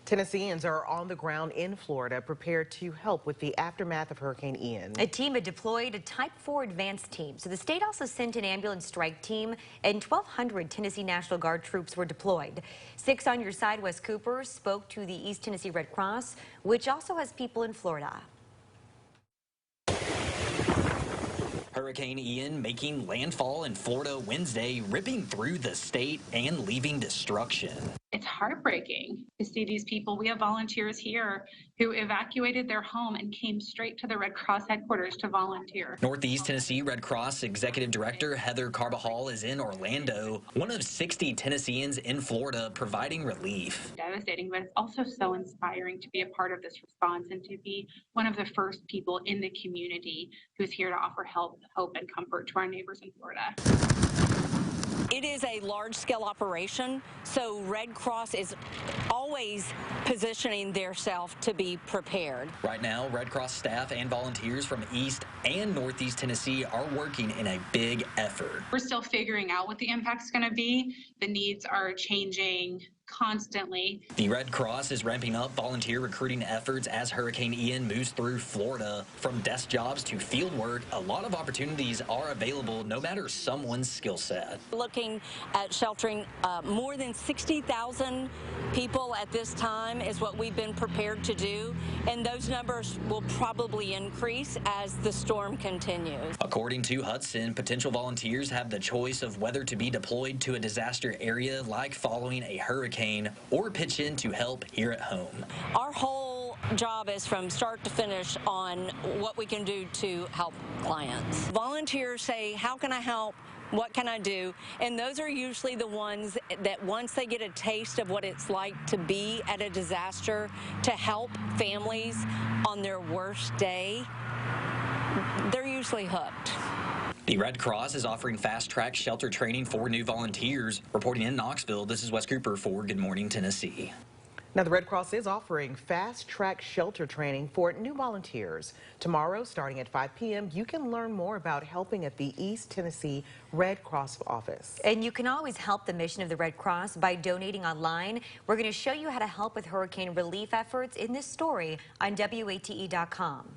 Tennesseans are on the ground in Florida prepared to help with the aftermath of Hurricane Ian. A team had deployed a Type 4 advanced team. So the state also sent an ambulance strike team, and 1,200 Tennessee National Guard troops were deployed. 6 on your side, Wes Cooper, spoke to the East Tennessee Red Cross, which also has people in Florida. Hurricane Ian making landfall in Florida Wednesday, ripping through the state and leaving destruction. It's heartbreaking to see these people. We have volunteers here who evacuated their home and came straight to the Red Cross headquarters to volunteer. Northeast Tennessee Red Cross Executive Director Heather Carbajal is in Orlando, one of 60 Tennesseans in Florida providing relief. Devastating, but it's also so inspiring to be a part of this response and to be one of the first people in the community who's here to offer help, hope, and comfort to our neighbors in Florida. It is a large-scale operation, so Red Cross is always positioning themselves to be prepared. Right now, Red Cross staff and volunteers from East and Northeast Tennessee are working in a big effort. We're still figuring out what the impact's going to be. The needs are changing constantly. The Red Cross is ramping up volunteer recruiting efforts as Hurricane Ian moves through Florida. From desk jobs to field work, a lot of opportunities are available no matter someone's skill set. Looking at sheltering more than 60,000 people at this time is what we've been prepared to do, and those numbers will probably increase as the storm continues. According to Hudson, potential volunteers have the choice of whether to be deployed to a disaster area like following a hurricane or pitch in to help here at home. Our whole job is from start to finish on what we can do to help clients. Volunteers say, how can I help? What can I do? And those are usually the ones that once they get a taste of what it's like to be at a disaster, to help families on their worst day, they're usually hooked. The Red Cross is offering fast-track shelter training for new volunteers. Reporting in Knoxville, this is Wes Cooper for Good Morning Tennessee. Now, the Red Cross is offering fast-track shelter training for new volunteers. Tomorrow, starting at 5 p.m., you can learn more about helping at the East Tennessee Red Cross office. And you can always help the mission of the Red Cross by donating online. We're going to show you how to help with hurricane relief efforts in this story on WATE.com.